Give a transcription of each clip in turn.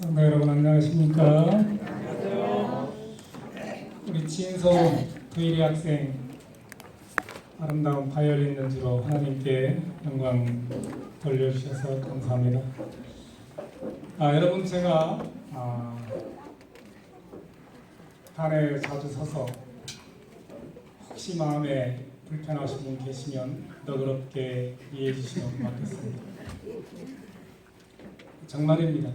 성도 여러분 안녕하십니까? 안녕하세요. 우리 진소 부일이 학생 아름다운 바이올린 연주로 하나님께 영광 돌려주셔서 감사합니다. 여러분 제가 단에 자주 서서 혹시 마음에 불편하신 분 계시면 너그럽게 이해해 주시면 고맙겠습니다. 정말입니다.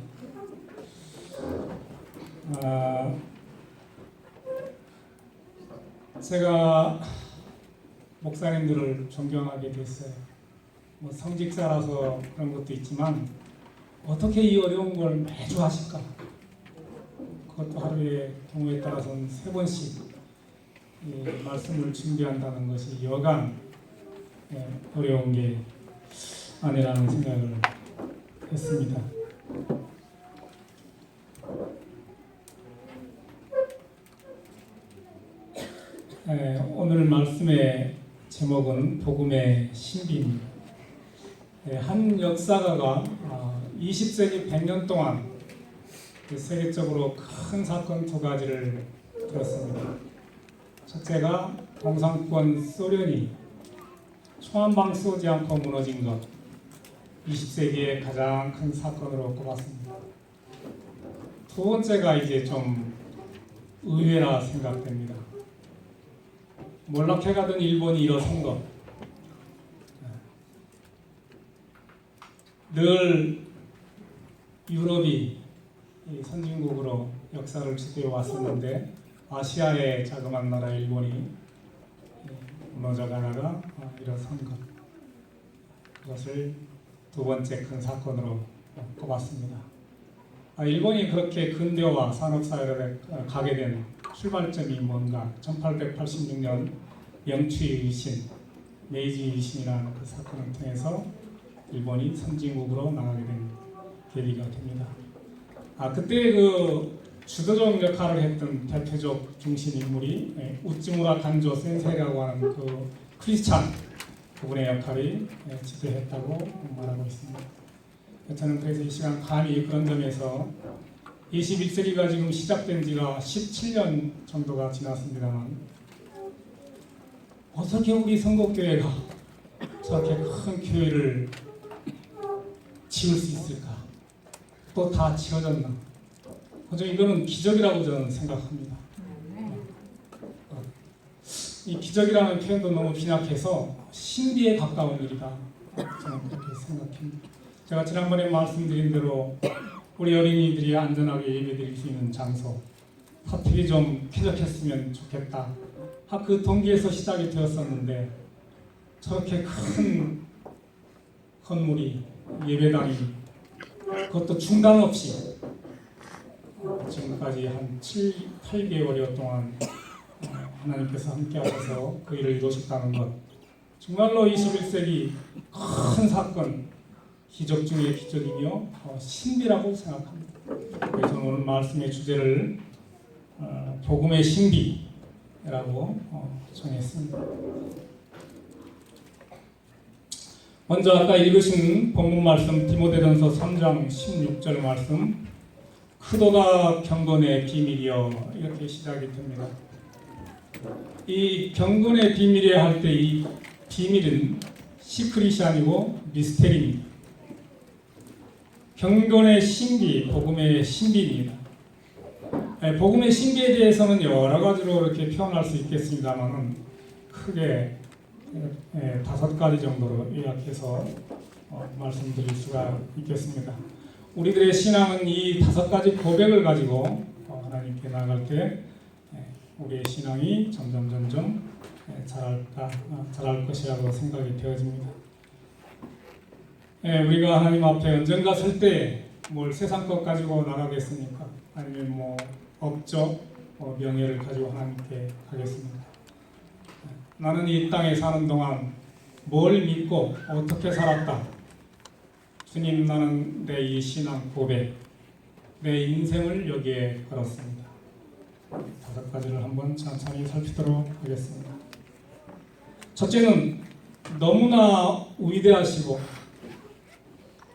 제가 목사님들을 존경하게 됐어요. 뭐 성직자라서 그런 것도 있지만 어떻게 이 어려운 걸 매주 하실까? 그것도 하루에 경우에 따라서는 3번씩 말씀을 준비한다는 것이 여간 어려운 게 아니라는 생각을 했습니다. 오늘 말씀의 제목은 복음의 신비입니다. 한 역사가가 20세기 100년 동안 세계적으로 큰 사건 2가지를 들었습니다. 첫째가 동상권 소련이 총 한 방 쏘지 않고 무너진 것, 20세기의 가장 큰 사건으로 꼽았습니다. 두 번째가 이제 좀 의외라 생각됩니다. 몰락해가던 일본이 일어선 것. 늘 유럽이 선진국으로 역사를 지도해 왔었는데 아시아의 자그마한 나라 일본이 무너져 가다가 일어선 것. 그것을 두 번째 큰 사건으로 꼽았습니다. 일본이 그렇게 근대화 산업사회로 가게 된 출발점이 뭔가 1886년 명추의 유신, 메이지 유신이라는 그 사건을 통해서 일본이 선진국으로 나가게 된 계기가 됩니다. 그때 그 주도적 역할을 했던 대표적 중심 인물이 우찌무라 간조 센세이라고 하는 그 크리스찬 그분의 역할이 지대했다고 말하고 있습니다. 저는 그래서 이 시간 감히 그런 점에서 21세기가 지금 시작된 지가 17년 정도가 지났습니다만 어떻게 우리 선곡교회가 저렇게 큰 교회를 지을 수 있을까? 또 다 지어졌나? 이거는 기적이라고 저는 생각합니다. 이 기적이라는 표현도 너무 빈약해서 신비에 가까운 일이다. 저는 그렇게 생각합니다. 제가 지난번에 말씀드린 대로 우리 어린이들이 안전하게 예배드릴 수 있는 장소, 화필이 좀 쾌적했으면 좋겠다. 그 동기에서 시작이 되었었는데 저렇게 큰 건물이 예배당이 그것도 중단 없이 지금까지 한 8개월여 동안 하나님께서 함께 하셔서 그 일을 이루셨다는 것, 정말로 21세기 큰 사건, 기적 중의 기적이며 신비라고 생각합니다. 그래서 오늘 말씀의 주제를 복음의 신비라고 정했습니다. 먼저 아까 읽으신 본문 말씀 디모데전서 3장 16절 말씀, 크도다 경건의 비밀이여, 이렇게 시작이 됩니다. 이 경건의 비밀이야 할 때 이 비밀은 시크릿이 아니고 미스테리입니다. 경건의 신비, 복음의 신비입니다. 복음의 신비에 대해서는 여러 가지로 이렇게 표현할 수 있겠습니다만 크게 5가지 정도로 요약해서 말씀드릴 수가 있겠습니다. 우리들의 신앙은 이 5가지 고백을 가지고 하나님께 나아갈 때 우리의 신앙이 점점 자랄 것이라고 생각이 되어집니다. 우리가 하나님 앞에 언젠가 설 때 뭘 세상 것 가지고 나가겠습니까? 아니면 뭐 업적, 명예를 가지고 하나님께 가겠습니까? 나는 이 땅에 사는 동안 뭘 믿고 어떻게 살았다. 주님, 나는 내 이 신앙 고백, 내 인생을 여기에 걸었습니다. 5가지를 한번 천천히 살피도록 하겠습니다. 첫째는 너무나 위대하시고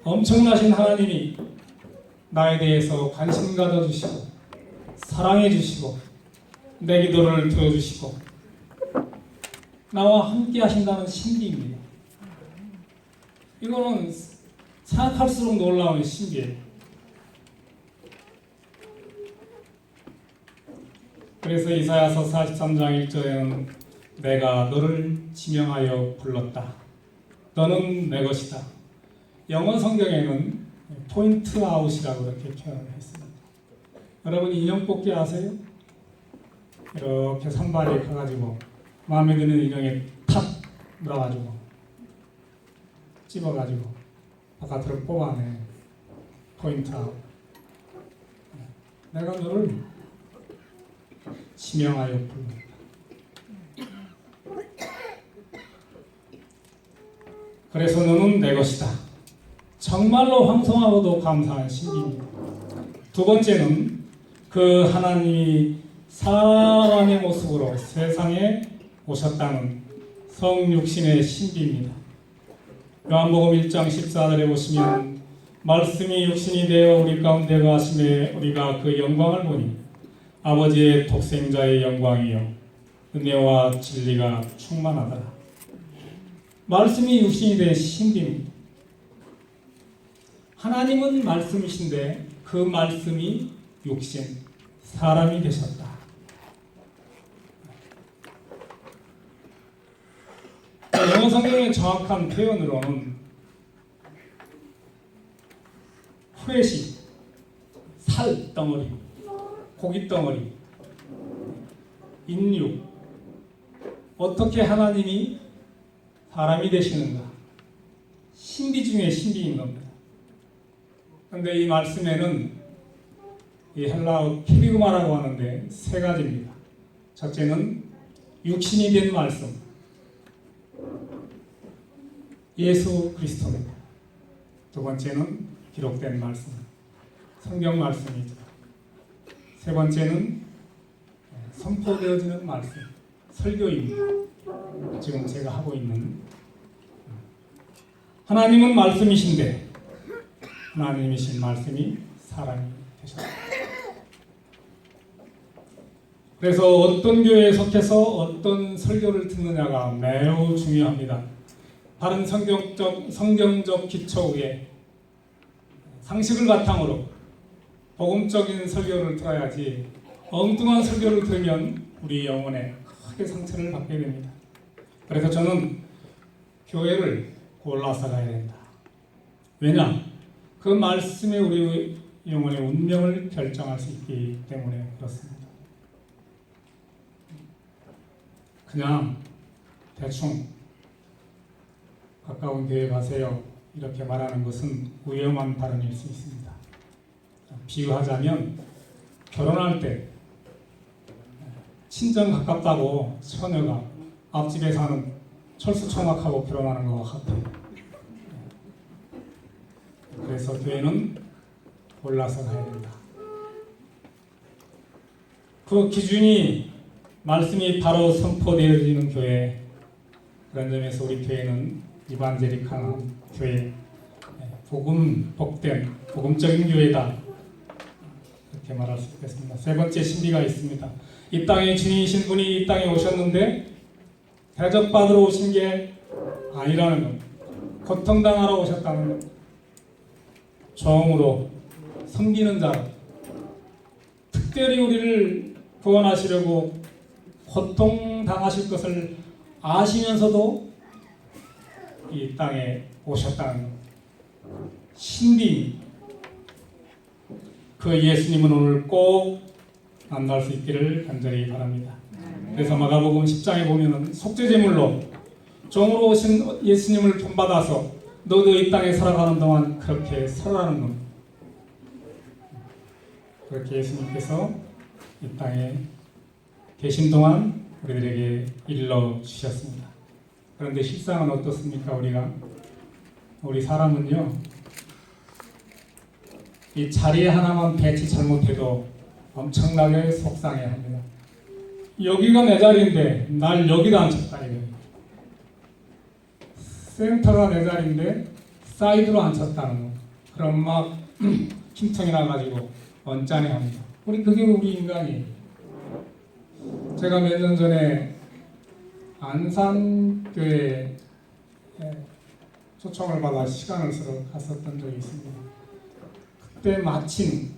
엄청나신 하나님이 나에 대해서 관심 가져주시고 사랑해 주시고 내 기도를 들어주시고 나와 함께 하신다는 신비입니다. 이거는 생각할수록 놀라운 신비예요. 그래서 이사야서 43장 1절에는 내가 너를 지명하여 불렀다. 너는 내 것이다. 영어 성경에는 포인트 아웃이라고 이렇게 표현을 했습니다. 여러분 인형 뽑기 아세요? 이렇게 산발이 가가지고 마음에 드는 인형에 탁 물어가지고 찝어가지고 바깥으로 뽑아내. 포인트 아웃. 내가 너를 지명하여 부른다. 그래서 너는 내 것이다. 정말로 황송하고도 감사한 신비입니다. 두 번째는 그 하나님이 사람의 모습으로 세상에 오셨다는 성육신의 신비입니다. 요한복음 1장 14절에 보시면 말씀이 육신이 되어 우리 가운데 거하심에 우리가 그 영광을 보니 아버지의 독생자의 영광이요 은혜와 진리가 충만하더라. 말씀이 육신이 된 신비입니다. 하나님은 말씀이신데 그 말씀이 육신, 사람이 되셨다. 영어 성경의 정확한 표현으로는 후레시, 살 덩어리, 고기 덩어리, 인육, 어떻게 하나님이 사람이 되시는가? 신비 중에 신비인 겁니다. 그런데 이 말씀에는 이 헬라어 키리그마라고 하는데 세 가지입니다. 첫째는 육신이 된 말씀, 예수 그리스도입니다. 두 번째는 기록된 말씀, 성경 말씀이죠. 세 번째는 선포되어지는 말씀, 설교입니다. 지금 제가 하고 있는 하나님은 말씀이신데 하나님이신 말씀이 사람이 되셨다. 그래서 어떤 교회에 속해서 어떤 설교를 듣느냐가 매우 중요합니다. 바른 성경적 기초 위에 상식을 바탕으로 복음적인 설교를 들어야지 엉뚱한 설교를 들으면 우리 영혼에 크게 상처를 받게 됩니다. 그래서 저는 교회를 골라서 가야 된다. 왜냐? 그 말씀에 우리 영혼의 운명을 결정할 수 있기 때문에 그렇습니다. 그냥 대충 가까운 교회 가세요 이렇게 말하는 것은 위험한 발언일 수 있습니다. 비유하자면 결혼할 때 친정 가깝다고 처녀가 앞집에 사는 철수청학하고 결혼하는 것과 같아요. 그래서 교회는 골라서 가야 된다. 그 기준이 말씀이 바로 선포되어지는 교회, 그런 점에서 우리 교회는 이반제릭한 교회, 복된 복음적인 교회다 이렇게 말할 수 있겠습니다. 세 번째 신비가 있습니다. 이 땅의 주인이신 분이 이 땅에 오셨는데 대접받으러 오신 게 아니라는 것, 고통당하러 오셨다는 것, 종으로 섬기는 자, 특별히 우리를 구원하시려고 고통당하실 것을 아시면서도 이 땅에 오셨다는 신비. 그 예수님은 오늘 꼭 만날 수 있기를 간절히 바랍니다. 그래서 마가복음 10장에 보면은 속죄제물로 종으로 오신 예수님을 본받아서 너도 이 땅에 살아가는 동안 그렇게 살아라는 것. 그렇게 예수님께서 이 땅에 계신 동안 우리들에게 일러 주셨습니다. 그런데 실상은 어떻습니까? 우리 사람은요, 이 자리에 하나만 배치 잘못해도 엄청나게 속상해합니다. 여기가 내 자리인데 날 여기다 앉혔다 이거예요. 센터가 내 자리인데 사이드로 앉혔다는 거. 그럼 막 핀통이나 가지고 언짢아합니다. 그게 우리 인간이에요. 제가 몇 년 전에 안산교회 초청을 받아 시간을 서로 갔었던 적이 있습니다. 그때 마침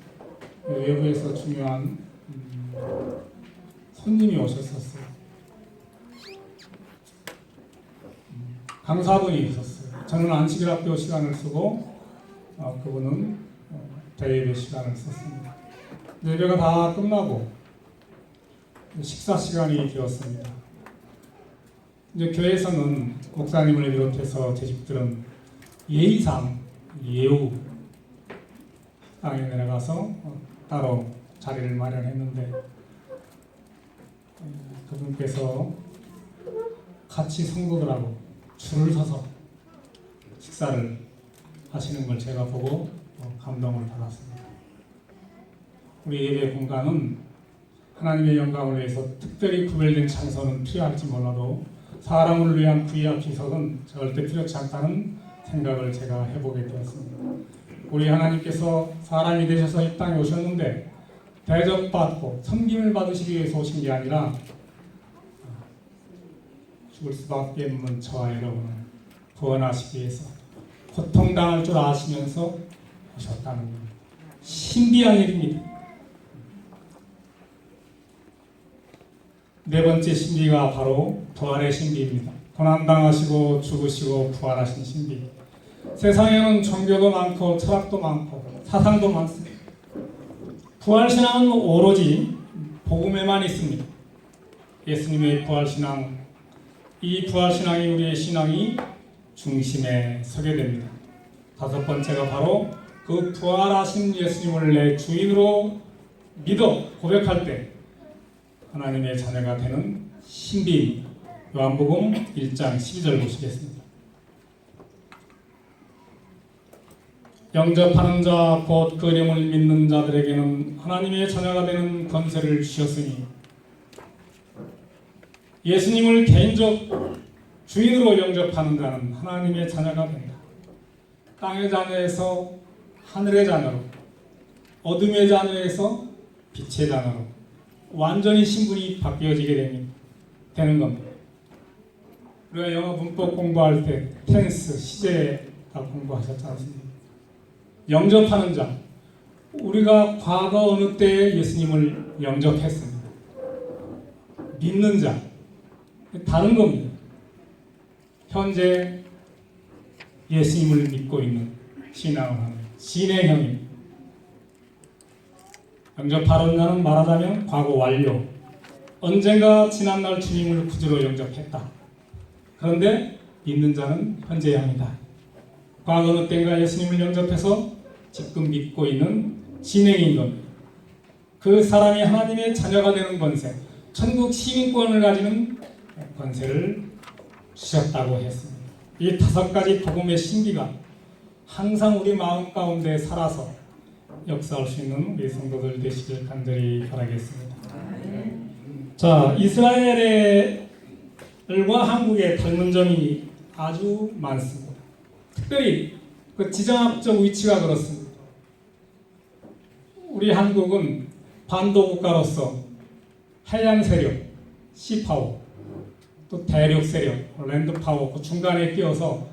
외부에서 중요한 손님이 오셨었어요. 강사분이 있었어요. 저는 안식일학교 시간을 쓰고 그분은 대예배 시간을 썼습니다. 예배가 다 끝나고 식사 시간이 되었습니다. 이제 교회에서는 목사님을 비롯해서 재직들은 예의상 예우 땅에 내려가서 따로 자리를 마련했는데 그분께서 같이 성도들하고 줄을 서서 식사를 하시는 걸 제가 보고 감동을 받았습니다. 우리 예배 공간은 하나님의 영광을 위해서 특별히 구별된 찬송은 필요할지 몰라도 사람을 위한 구약 기석은 절대 필요치 않다는 생각을 제가 해보게 되었습니다. 우리 하나님께서 사람이 되셔서 이 땅에 오셨는데 대접받고 섬김을 받으시기 위해서 오신 게 아니라 죽을 수밖에 없는 저와 여러분을 구원하시기 위해서 고통당할 줄 아시면서 오셨다는 겁니다. 신비한 일입니다. 네 번째 신비가 바로 부활의 신비입니다. 고난당하시고 죽으시고 부활하신 신비. 세상에는 종교도 많고 철학도 많고 사상도 많습니다. 부활신앙은 오로지 복음에만 있습니다. 예수님의 부활신앙, 이 부활신앙이 우리의 신앙이 중심에 서게 됩니다. 다섯 번째가 바로 그 부활하신 예수님을 내 주인으로 믿어 고백할 때 하나님의 자녀가 되는 신비입니다. 요한복음 1장 12절 보시겠습니다. 영접하는 자 곧 그 이름을 믿는 자들에게는 하나님의 자녀가 되는 권세를 주셨으니 예수님을 개인적 주인으로 영접하는 자는 하나님의 자녀가 된다. 땅의 자녀에서 하늘의 자녀로, 어둠의 자녀에서 빛의 자녀로 완전히 신분이 바뀌어지게 되는 겁니다. 우리가 영어 문법 공부할 때 텐스, 시제 다 공부하셨지 않습니까? 영접하는 자, 우리가 과거 어느 때에 예수님을 영접했습니다. 믿는 자, 다른 겁니다. 현재 예수님을 믿고 있는 신앙을 하는 진행형입니다. 영접하는 자는 말하자면 과거 완료. 언젠가 지난날 주님을 구주로 영접했다. 그런데 믿는 자는 현재형이다. 과거 어느 때인가 예수님을 영접해서 지금 믿고 있는 진행인 겁니다. 그 사람이 하나님의 자녀가 되는 권세, 천국 시민권을 가지는 권세를 주셨다고 했습니다. 이 다섯 가지 복음의 신비가 항상 우리 마음 가운데 살아서 역사할 수 있는 우리 성도들 되시길 간절히 바라겠습니다. 자, 이스라엘과 한국의 닮은 점이 아주 많습니다. 특별히 그 지정학적 위치가 그렇습니다. 우리 한국은 반도 국가로서 해양 세력, 시파워, 또 대륙 세력, 랜드파워 그 중간에 끼어서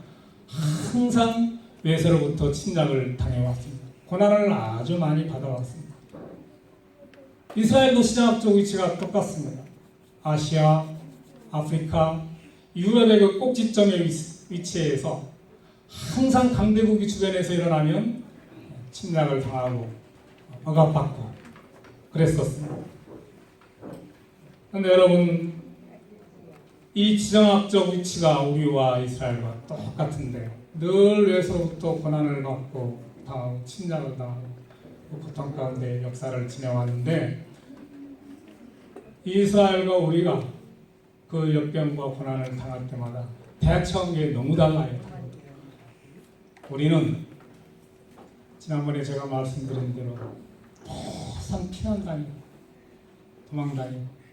항상 외세로부터 침략을 당해왔습니다. 고난을 아주 많이 받아왔습니다. 이스라엘도 시장학적 위치가 똑같습니다. 아시아, 아프리카, 유럽의 그 꼭지점에 위치해서 항상 강대국이 주변에서 일어나면 침략을 당하고 억압받고 그랬었습니다. 그런데 여러분, 이 지정학적 위치가 우리와 이스라엘과 똑같은데 늘 외서부터 고난을 받고 당하고 침략을 당하고 고통 가운데 역사를 지내왔는데 이스라엘과 우리가 그 역경과 고난을 당할 때마다 대처한 게 너무 달라요. 우리는 지난번에 제가 말씀드린 대로 항상 피난 다니고 도망 다니고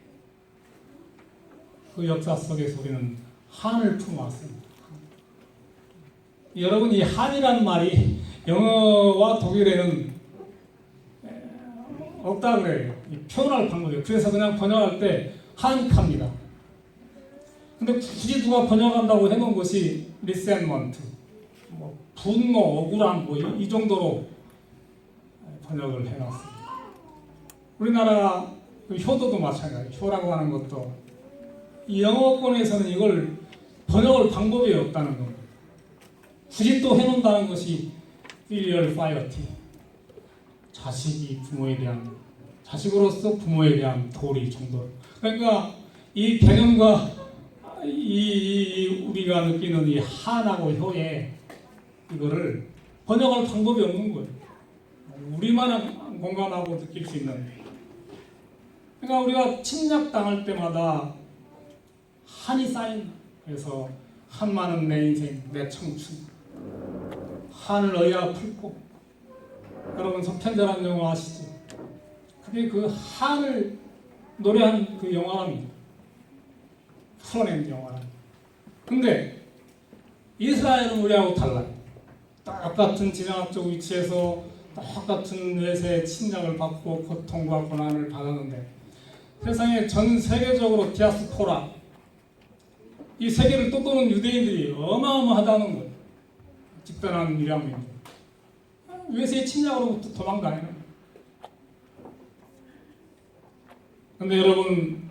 그 역사 속에서 우리는 한을 품어왔습니다. 여러분, 이 한이라는 말이 영어와 독일에는 없다 그래요. 이 표현할 방법이에요. 그래서 그냥 번역할 때 한카입니다. 근데 굳이 누가 번역한다고 해놓은 것이 리센먼트, 뭐 분노, 억울함, 뭐 이 정도로 번역을 해놨습니다. 우리나라 효도도 마찬가지예요. 효라고 하는 것도 이 영어권에서는 이걸 번역할 방법이 없다는 겁니다. 굳이 또 해놓는다는 것이 filial piety, 자식이 부모에 대한, 자식으로서 부모에 대한 도리 정도. 그러니까 이 개념과 우리가 느끼는 이 한하고 효에 이거를 번역할 방법이 없는 거예요. 우리만 공감하고 느낄 수 있는. 그러니까 우리가 침략당할 때마다 한이 쌓인. 그래서 한마는 내 인생, 내 청춘. 한을 얻어야 풀고. 여러분 서편제라는 영화 아시죠? 그게 그 한을 노래한 그 영화랍니다. 풀어낸 영화랍니다. 근데 이스라엘은 우리하고 달라요. 똑같은 지정학적 위치에서 똑같은 외세의 침략을 받고 고통과 고난을 받았는데 세상에 전 세계적으로 디아스포라, 이 세계를 떠도는 유대인들이 어마어마하다는 거예요. 집단한 유량민들. 외세의 침략으로부터 도망가는 거예요. 근데 여러분,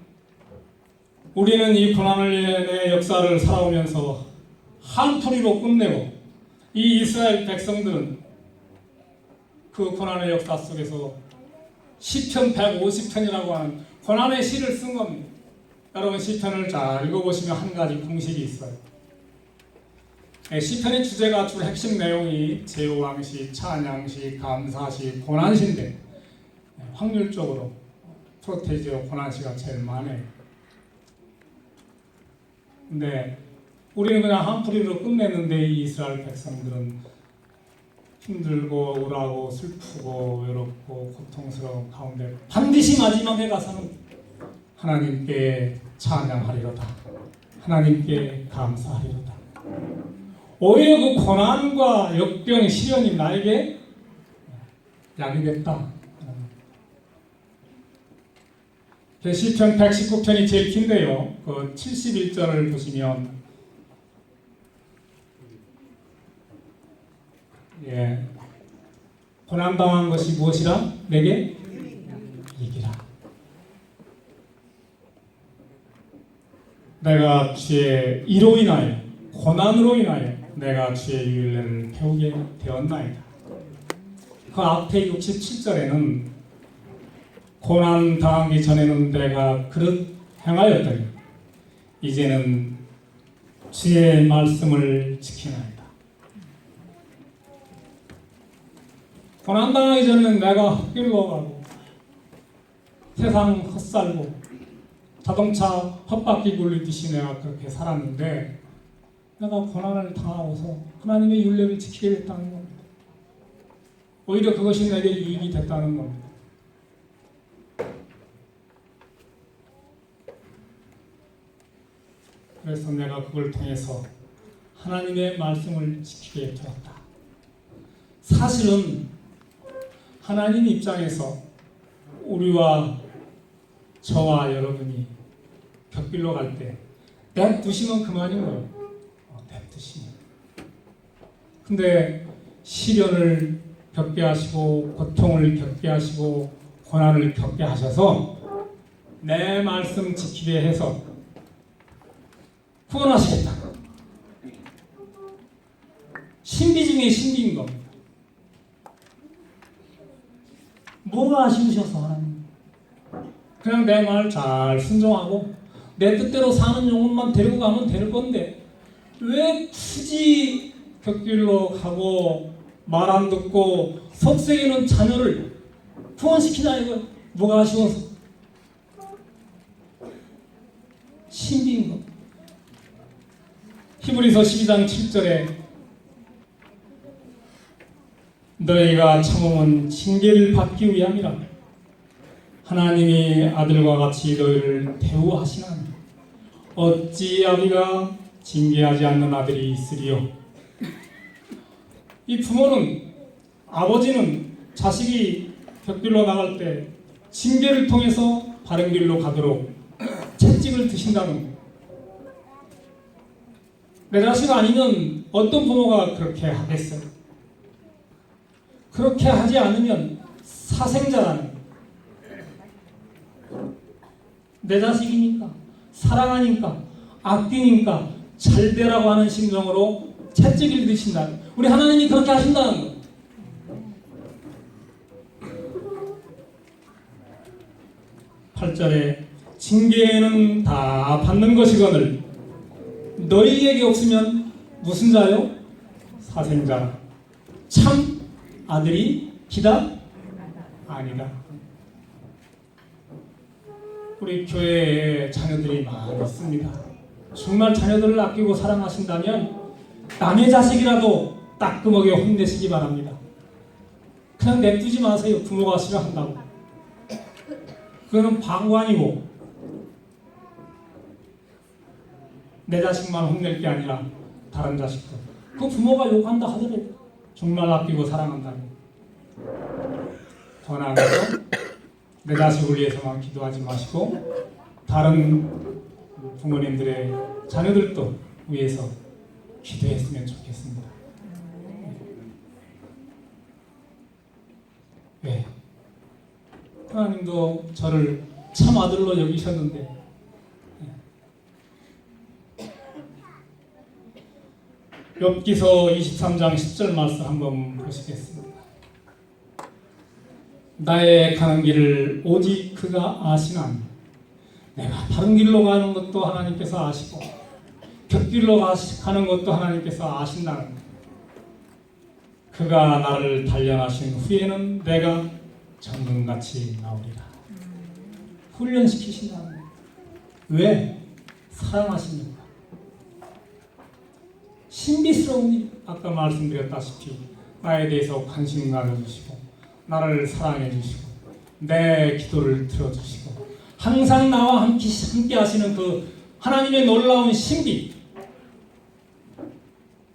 우리는 이 고난의 역사를 살아오면서 한풀이로 끝내고 이 이스라엘 백성들은 그 고난의 역사 속에서 시편 150편이라고 하는 고난의 시를 쓴 겁니다. 여러분 시편을 잘 읽어보시면 한 가지 공식이 있어요. 시편의 주제가 주로 핵심 내용이 제후왕시, 찬양시, 감사시, 고난시인데 확률적으로 프로테이지어 고난시가 제일 많아요. 근데 우리는 그냥 한풀이로 끝냈는데 이 이스라엘 백성들은 힘들고 우울하고 슬프고 외롭고 고통스러운 가운데 반드시 마지막에 가서는 하나님께 찬양하리로다. 하나님께 감사하리로다. 오히려 그 고난과 역경, 시련이 나에게 약이 됐다. 시편 119편이 제일 긴데요. 그 71절을 보시면 고난당한 것이 무엇이라? 내게 이기라. 내가 주의 이로 인하여, 고난으로 인하여 내가 주의 율례를 배우게 되었나이다. 그 앞에 67절에는 고난 당하기 전에는 내가 그릇 행하였더니 이제는 주의 말씀을 지키나이다. 고난 당하기 전에는 내가 흙길로 가고 세상 헛살고 자동차 헛바퀴 굴리듯이 내가 그렇게 살았는데 내가 고난을 당하고서 하나님의 율례를 지키게 됐다는 겁니다. 오히려 그것이 내게 유익이 됐다는 겁니다. 그래서 내가 그걸 통해서 하나님의 말씀을 지키게 되었다. 사실은 하나님 입장에서 우리와 저와 여러분이 벽길로 갈 때 냅두시면 그만인 거예요. 냅두시면. 근데 시련을 겪게 하시고 고통을 겪게 하시고 고난을 겪게 하셔서 내 말씀 지키게 해서 구원하시겠다. 신비 중에 신비인 겁니다. 뭐가 아쉬우셔서 하나님? 그냥 내 말 잘 순종하고 내 뜻대로 사는 영혼만 데리고 가면 될 건데 왜 굳이 벽길로 가고 말 안 듣고 속세이는 자녀를 구원시키냐 이거 뭐가 아쉬워서? 신비인 것. 히브리서 12장 7절에 너희가 참음은 징계를 받기 위함이라 하나님이 아들과 같이 너희를 대우하시나니 어찌 아비가 징계하지 않는 아들이 있으리요. 이 부모는, 아버지는 자식이 벽길로 나갈 때 징계를 통해서 바른 길로 가도록 채찍을 드신다는 거예요. 내 자식 아니면 어떤 부모가 그렇게 하겠어요? 그렇게 하지 않으면 사생자라는 거예요. 내 자식이니까, 사랑하니까, 아끼니까 잘 되라고 하는 심정으로 채찍을 드신다는 거예요. 우리 하나님이 그렇게 하신다는 거예요. 8절에 징계는 다 받는 것이거늘 너희에게 없으면 무슨 자요? 사생자. 참 아들이 기다? 아니다. 우리 교회에 자녀들이 많이 있습니다. 정말 자녀들을 아끼고 사랑하신다면 남의 자식이라도 따끔하게 혼내시기 바랍니다. 그냥 냅두지 마세요. 부모가 싫어한다고. 그거는 방관이고 내 자식만 혼낼 게 아니라 다른 자식도 그 부모가 욕한다 하더라도 정말 아끼고 사랑한다면 더 나아가서 내 자식을 위해서만 기도하지 마시고 다른 부모님들의 자녀들도 위해서 기도했으면 좋겠습니다. 네. 하나님도 저를 참 아들로 여기셨는데 욥기서 23장 10절 말씀 한번 보시겠습니다. 나의 가는 길을 오직 그가 아시나니 내가 바른 길로 가는 것도 하나님께서 아시고 곁길로 가는 것도 하나님께서 아신다는 거예요. 그가 나를 단련하신 후에는 내가 정금같이 나오리라. 훈련시키신다는 거예요. 왜? 사랑하십니까? 신비스러운 일, 아까 말씀드렸다시피 나에 대해서 관심 가져주시고 나를 사랑해 주시고 내 기도를 들어주시고 항상 나와 함께 하시는 그 하나님의 놀라운 신비.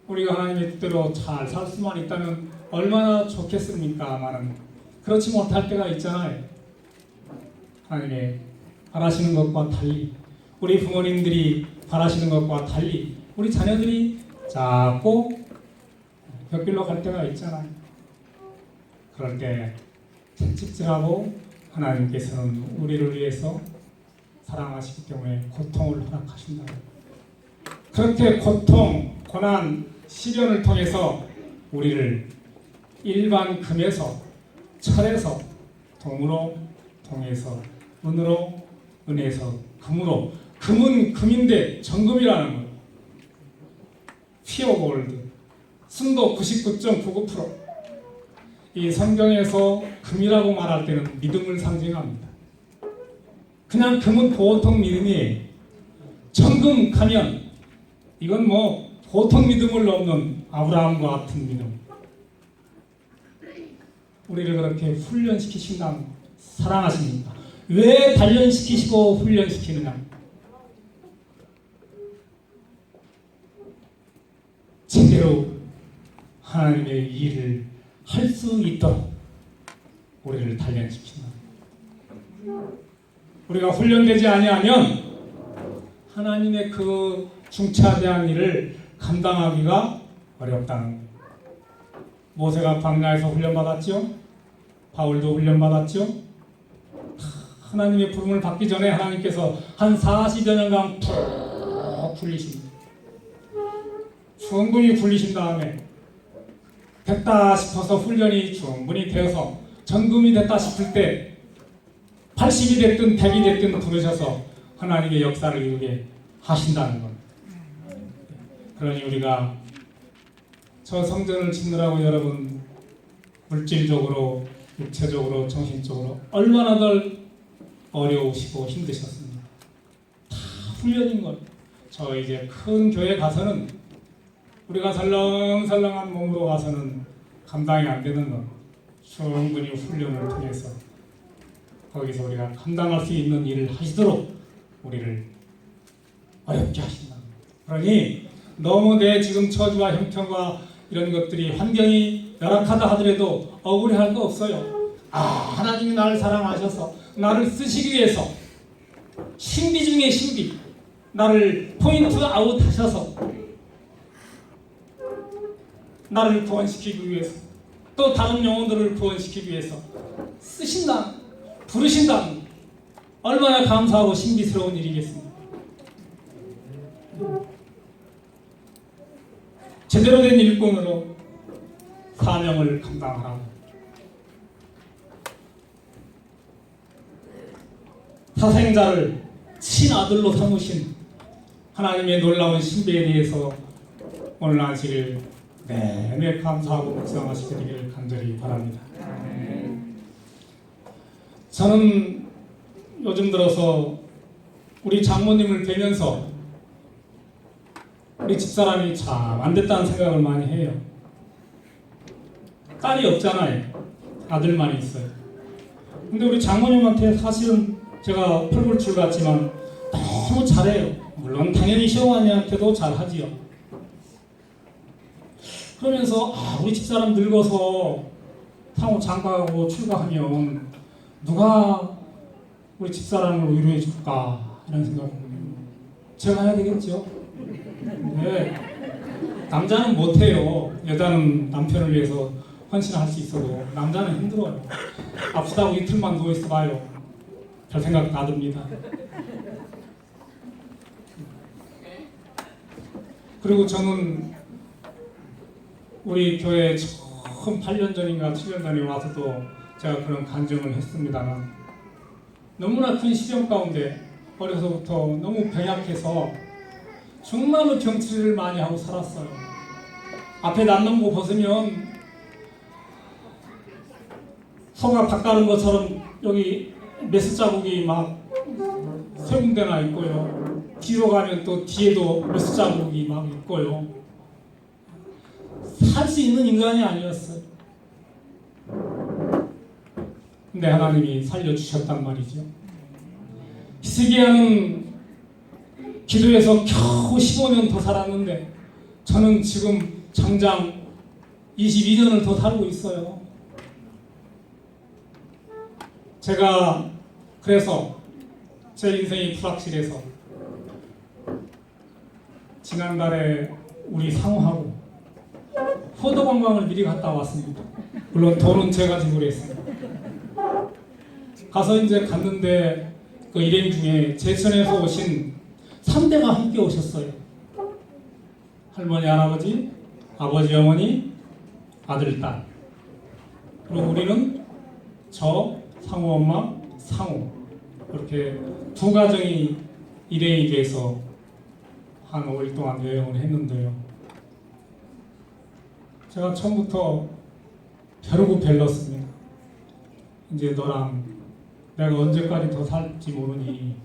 우리가 하나님의 뜻대로 잘 살 수만 있다면 얼마나 좋겠습니까마는 그렇지 못할 때가 있잖아요. 하나님의 바라시는 것과 달리 우리 부모님들이 바라시는 것과 달리 우리 자녀들이 자꾸 곁길로 갈 때가 있잖아요. 그럴 때 채찍질하고 하나님께서는 우리를 위해서 사랑하시기 때문에 고통을 허락하신다. 그렇게 고통, 고난, 시련을 통해서 우리를 일반 금에서 철에서 동으로, 동에서 은으로, 은에서 금으로. 금은 금인데 정금이라는 거예요. 피어 골드. 순도 99.99%. 이 성경에서 금이라고 말할 때는 믿음을 상징합니다. 그냥 금은 보통 믿음이에요. 정금 가면 이건 뭐 보통 믿음을 넘는 아브라함과 같은 믿음. 우리를 그렇게 훈련시키신다. 사랑하십니까? 왜 단련시키시고 훈련시키느냐? 제대로 하나님의 일을 할 수 있도록 우리를 단련시킨다. 우리가 훈련되지 아니하면 하나님의 그 중차대한 일을 감당하기가 어렵다는 거예요. 모세가 광야에서 훈련받았죠. 바울도 훈련받았죠. 하나님의 부름을 받기 전에 하나님께서 한 40여 년간 푹 굴리십니다. 충분히 굴리신 다음에 됐다 싶어서 훈련이 충분히 되어서 정금이 됐다 싶을 때 80이 됐든 100이 됐든 부르셔서 하나님의 역사를 이루게 하신다는 것. 그러니 우리가 저 성전을 짓느라고 여러분 물질적으로, 육체적으로, 정신적으로 얼마나 덜 어려우시고 힘드셨습니까? 다 훈련인 것. 저 이제 큰 교회 가서는 우리가 설렁설렁한 몸으로 가서는 감당이 안 되는 것. 충분히 훈련을 통해서 거기서 우리가 감당할 수 있는 일을 하시도록 우리를 어렵게 하신다. 그러니 너무 내 지금 처지와 형편과 이런 것들이 환경이 열악하다 하더라도 억울해할 거 없어요. 하나님이 나를 사랑하셔서 나를 쓰시기 위해서 신비 중에 신비, 나를 포인트 아웃 하셔서 나를 구원시키기 위해서, 또 다른 영혼들을 구원시키기 위해서 쓰신다, 부르신다. 얼마나 감사하고 신비스러운 일이겠습니까? 제대로 된 일꾼으로 사명을 감당하라고. 사생자를 친아들로 삼으신 하나님의 놀라운 신비에 대해서 오늘 아시길 매매 감사하고 묵상하시게 되기를 간절히 바랍니다. 저는 요즘 들어서 우리 장모님을 뵈면서 우리 집사람이 참 안 됐다는 생각을 많이 해요. 딸이 없잖아요. 아들만 있어요. 근데 우리 장모님한테 사실은 제가 펄불출 같지만 너무 잘해요. 물론 당연히 시어머니한테도 잘하지요. 그러면서 우리 집사람 늙어서 상호 장가가고 출가하면 누가 우리 집사람을 위로해 줄까 이런 생각을 제가 해야 되겠죠. 네. 남자는 못해요. 여자는 남편을 위해서 헌신할 수 있어도 남자는 힘들어요. 아프다고 이틀만 누워있어 봐요. 별 생각 다 듭니다. 그리고 저는 우리 교회 처음 8년 전인가 7년 전에 와서도 제가 그런 간증을 했습니다만, 너무나 큰 시련 가운데 어려서부터 너무 병약해서 정말로 경치를 많이 하고 살았어요. 앞에 남는 거 벗으면 소가 밥 가는 것처럼 여기 메스 자국이 막 세 군데나 있고요. 뒤로 가면 또 뒤에도 메스 자국이 막 있고요. 살 수 있는 인간이 아니었어요. 근데 하나님이 살려주셨단 말이죠. 히스기야는 기도해서 겨우 15년 더 살았는데 저는 지금 당장 22년을 더 살고 있어요. 제가 그래서 제 인생이 불확실해서 지난달에 우리 상호하고 포도관광을 미리 갔다 왔습니다. 물론 돈은 제가 지불했습니다. 가서 이제 갔는데 그 일행 중에 제천에서 오신 3대가 함께 오셨어요. 할머니, 할아버지, 아버지, 어머니, 아들, 딸. 그리고 우리는 저, 상호 엄마, 상호. 이렇게 두 가정이 일행이 돼서 한 5일 동안 여행을 했는데요. 제가 처음부터 벼르고 벨렀습니다. 이제 너랑 내가 언제까지 더 살지 모르니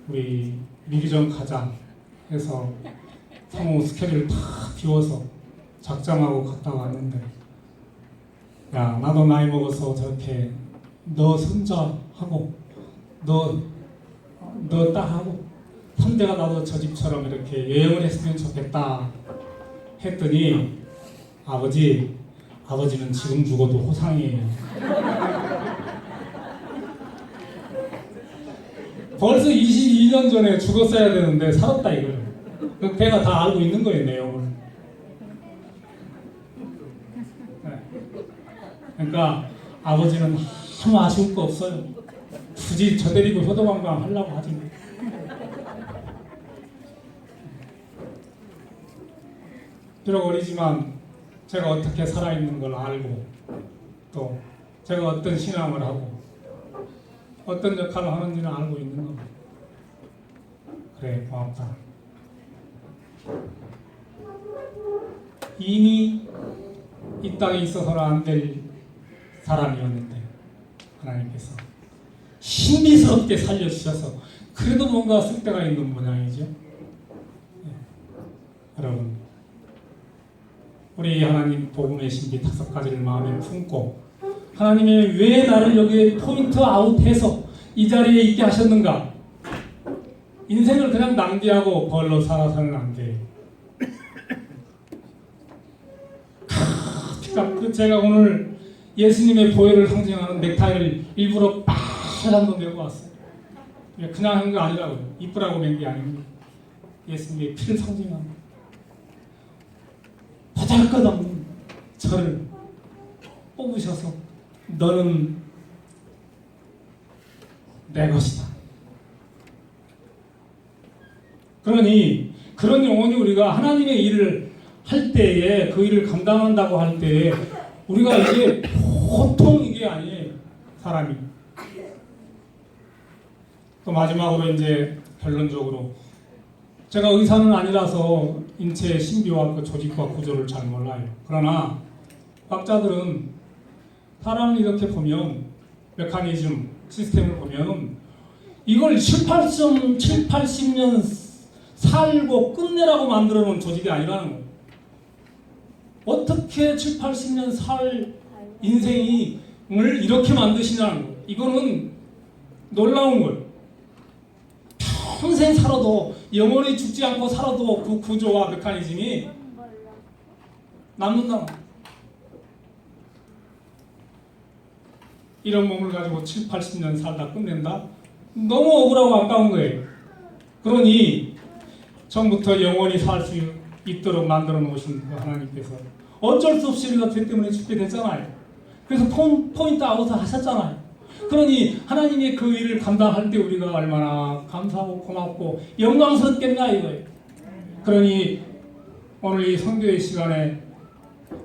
우리 미기전 가자 해서 상호 스케줄 다 비워서 작정하고 갔다 왔는데, 야, 나도 나이 먹어서 저렇게 너 손자하고 너 딸하고 3대가 나도 저 집처럼 이렇게 여행을 했으면 좋겠다 했더니 아버지는 지금 죽어도 호상이에요. 벌써 22년 전에 죽었어야 되는데 살았다 이거를. 걔가 다 알고 있는 거예요, 내용을. 네. 그러니까 아버지는 아무 아쉬울 거 없어요. 굳이 저 데리고 효도관광 하려고 하지. 비록 어리지만 제가 어떻게 살아있는 걸 알고, 또 제가 어떤 신앙을 하고 어떤 역할을 하는지는 알고 있는 겁니다. 그래, 고맙다. 이미 이 땅에 있어서는 안 될 사람이었는데 하나님께서 신비스럽게 살려주셔서 그래도 뭔가 쓸데가 있는 모양이죠. 네. 여러분, 우리 하나님 복음의 신비 5가지를 마음에 품고 하나님이 왜 나를 여기에 포인트 아웃해서 이 자리에 있게 하셨는가? 인생을 그냥 낭비하고 벌로 살아서는 안 돼요. 그러니까 제가 오늘 예수님의 보혈을 상징하는 넥타이를 일부러 빨간 거 메고 왔어요. 그냥 한 거 아니라고요. 이쁘라고 맨 게 아닙니다. 예수님의 피를 상징하는 보잘것없는 저를 뽑으셔서 너는 내 것이다. 그러니 그런 영혼이 우리가 하나님의 일을 할 때에 그 일을 감당한다고 할 때에 우리가 이게 보통 이게 아니에요. 사람이. 또 마지막으로 이제 결론적으로 제가 의사는 아니라서 인체의 신비와 그 조직과 구조를 잘 몰라요. 그러나 과학자들은 사람을 이렇게 보면 메커니즘, 시스템을 보면 이걸 7, 80년 살고 끝내라고 만들어 놓은 조직이 아니라는 거예요. 어떻게 7, 80년 살 인생을 이렇게 만드시냐는 거예요. 이거는 놀라운 거예요. 평생 살아도 영원히 죽지 않고 살아도 그 구조와 메커니즘이 남는다. 이런 몸을 가지고 7, 80년 살다 끝낸다? 너무 억울하고 아까운 거예요. 그러니 처음부터 영원히 살 수 있도록 만들어 놓으신 그 하나님께서 어쩔 수 없이 우리가 죄 때문에 죽게 됐잖아요. 그래서 포인트 아웃을 하셨잖아요. 그러니 하나님의 그 일을 감당할 때 우리가 얼마나 감사하고 고맙고 영광스럽겠나 이거예요. 그러니 오늘 이 성교의 시간에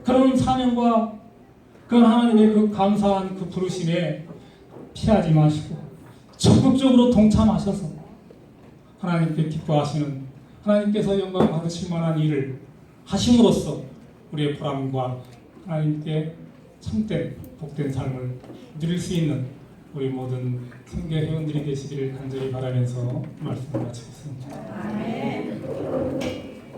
그런 사명과 그 하나님의 그 감사한 그 부르심에 피하지 마시고 적극적으로 동참하셔서 하나님께 기뻐하시는 하나님께서 영광 받으실 만한 일을 하심으로써 우리의 보람과 하나님께 참된 복된 삶을 누릴 수 있는 우리 모든 성교 회원들이 되시기를 간절히 바라면서 말씀을 마치겠습니다.